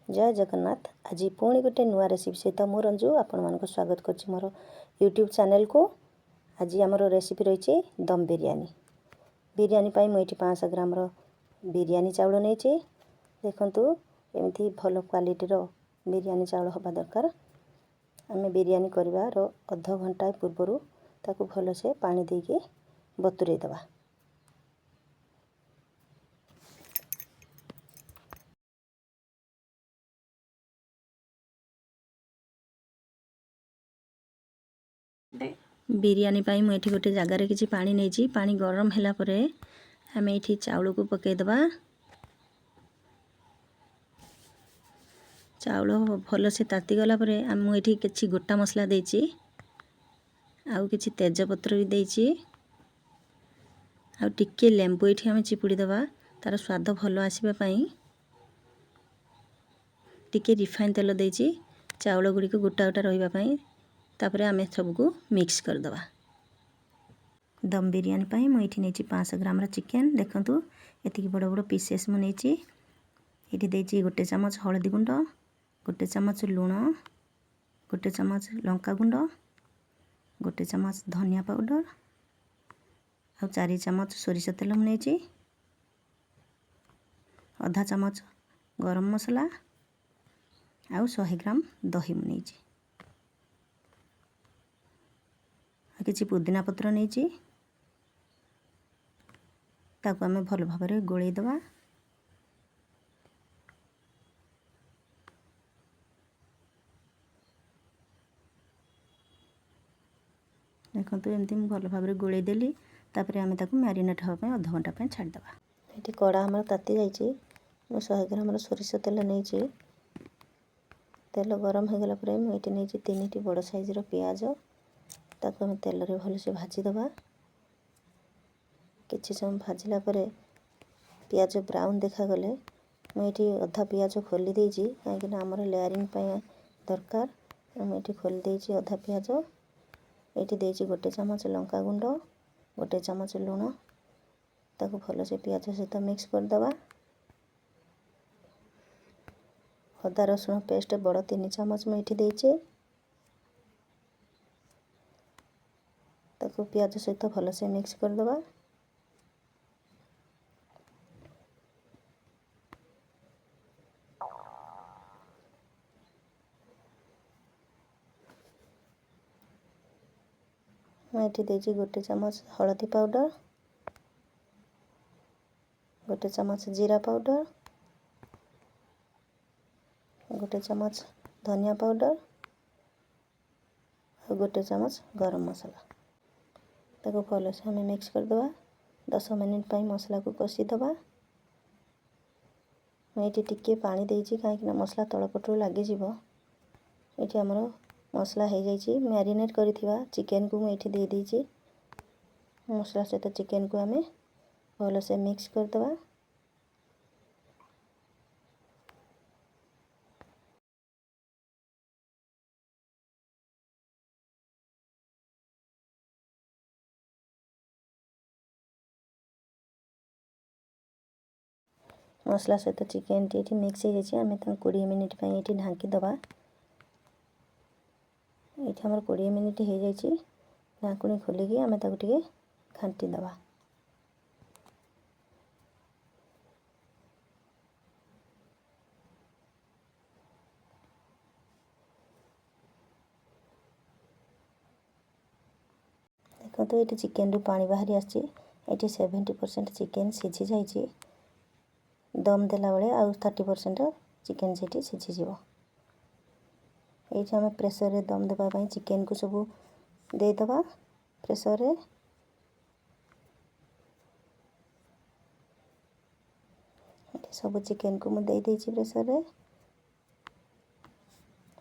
जय जगन्नाथ। आज पुणी गोटे नुआ रेसिपी सहित मु रंजू आपण मानक स्वागत करछि मोर यूट्यूब चैनल को। आज आमर रेसिपी रही दम बिरयानी। बिरयानी पाई मुझे 500 ग्राम बिरयानी चाउल नहीं देखु एमती भल क्वालिटी बिरयानी चाउल हवा दरकार। आम बिरयानी करार अध घंटा पूर्वर ताकू भलसे पानी देके बतुरे दवा। बिरयानी पाई मुझे गोटे जगार किसी पानी नहीं पानी गरम है आम ये चाउल को पकईदबा। चाउल भल से तातीगला मुझे किसी गोटा मसला देची आउ किसी तेजपत्र भी देची आउ टिके लेंबू ये आम चिपुड़ी दबा तार स्वाद भल आसवाई। टिके रिफाइन तेल देची चाउल गुड़ी को गोटा गोटा रही तापर आम सबको मिक्स करदबा। दम बिरयानी पाई मुझे नहीं 500 ग्राम चिकेन देखु ये बड़ बड़ पीसेस मुझे ये गोटे चामच हलदी गुंड, गोटे चामच लुण, गोटे चामच लंका गुंड, गोटे चामच धनिया पाउडर और 4 चामच सोरिष तेल मुझे आधा चामच गरम मसला आउ 100 ग्राम दही मुझे किसी पुदीना पत्र नहीं ताकू आम भल भाव गोलई दबा। देखो एमती भल भाव गोलई देली तापर आम ताकू मैरिनेट होगा अध घंटा छाड़ीदबा। ये कड़ा आम ताती जाइए 100 ग्राम सोरिष तेल नहीं तेल गरम हो गला मुझे नहीं 3टी बड़ साइजर पियाज ताकू आम तेल रे भलसे भाजीदबा। किछि समय भाजिला परे पियाज ब्राउन देखागले मुझे अधा पियाज खोली देजी कहीं आमर लेयरिंग दरकार। मुझे खोली देजी अधा पियाज ये देजी गोटे चामच लंका गुंड, गोटे चामच लुण ताकू भलसे पियाज सहित मिक्स करदबा। अदा रसुण पेस्ट बड़ 3 चामच मुझे देचे ताकू पियाज सहित भलसे मिक्स करदबा। मुझे देची गोटे चामच हलदी पाउडर, गोटे चामच जीरा पाउडर, गोटे चामच धनिया पाउडर और गोटे चामच गरम मसला ताको भलसे आम मिक्स करदबा। 10 मिनिट मसला को कषीदबा। मुझे टिके पानी देची कहीं मसला तलपटू लगे ये आमर मसला हो जाइए। मैरिनेट करिथिबा चिकेन को मुझे दे देची मसला सहित चिकेन को आम भलसे मिक्स करदबा। मसला सहित चिकेन टी मिक्स हो जाए आम 20 मिनिट ये ढांकीदबा। ये आमर 20 मिनिट हो जाए ढाकुणी खोलिकी आम टे घांटीदबा। देखो ये चिकेन रू पानी बाहरी आसी 70% चिकेन सीझी जाइए। दम देला बेले आउ 30% चिकेन से सीझीज। ये आम प्रेसर रे दम देवाई चिकेन को सब देदबा। प्रेसर रे सब चिकेन को मुझे देची प्रेसर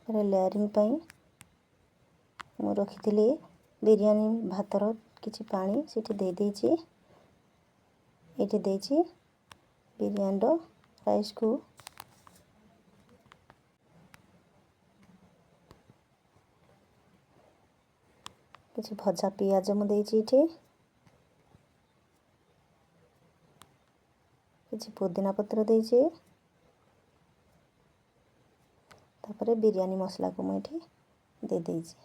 रे लेयरिंग मु रखी बिरयानी भातर किछि पानी सीटी दे देची। ये देची बिरयानी राइस को किछि भजा पियाज मुझे किछि पुदीना पत्र देची तापर बिरयानी मसला को मुझे दे देइछि।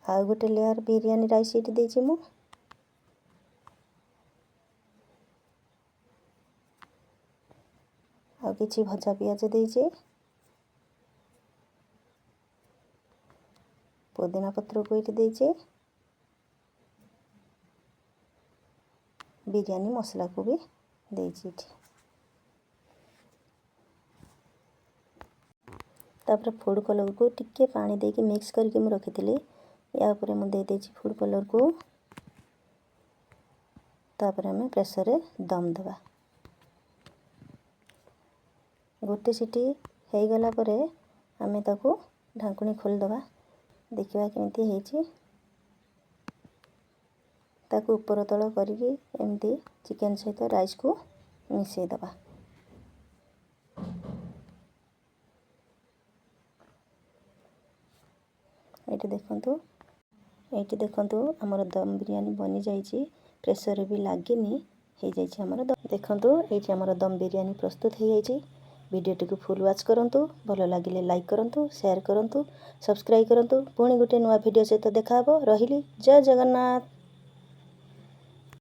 आउ गोटे लेयर बिरयानी राइस ये देइछि मु। आउ किछि भजा पियाज देइछि। पुदीना पत्र को ये देइछि। बिरयानी मसला को भी देइछि। तापर फूड कलर को टिके पानी देके मिक्स करके मु रखिथिली। या ऊपर मु दे देइछि फूड कलर को। तापर हमें प्रेशर रे दम दबा। गोटे सीटी हो गला परे हमें ताको ढांकुणी खोल दबा। देखिबा केमती हेछि। ताको ऊपर तळ करिके एमती चिकन सहित राइस को मिसई दबा। एटी देखंतु हमर दम बिरयानी बनी जाइछि। प्रेशर भी लागिनी हे जाइछि हमर दम। देखंतु एटी हमर दम बिरयानी प्रस्तुत हे जाइछि। वीडियो को फुल वॉच करंतु। भलो लागिले लाइक करंतु, शेयर करंतु, सब्सक्राइब करंतु। पुणी गोटे नवा वीडियो सहित देखा हबो। रहिली। जय जगन्नाथ।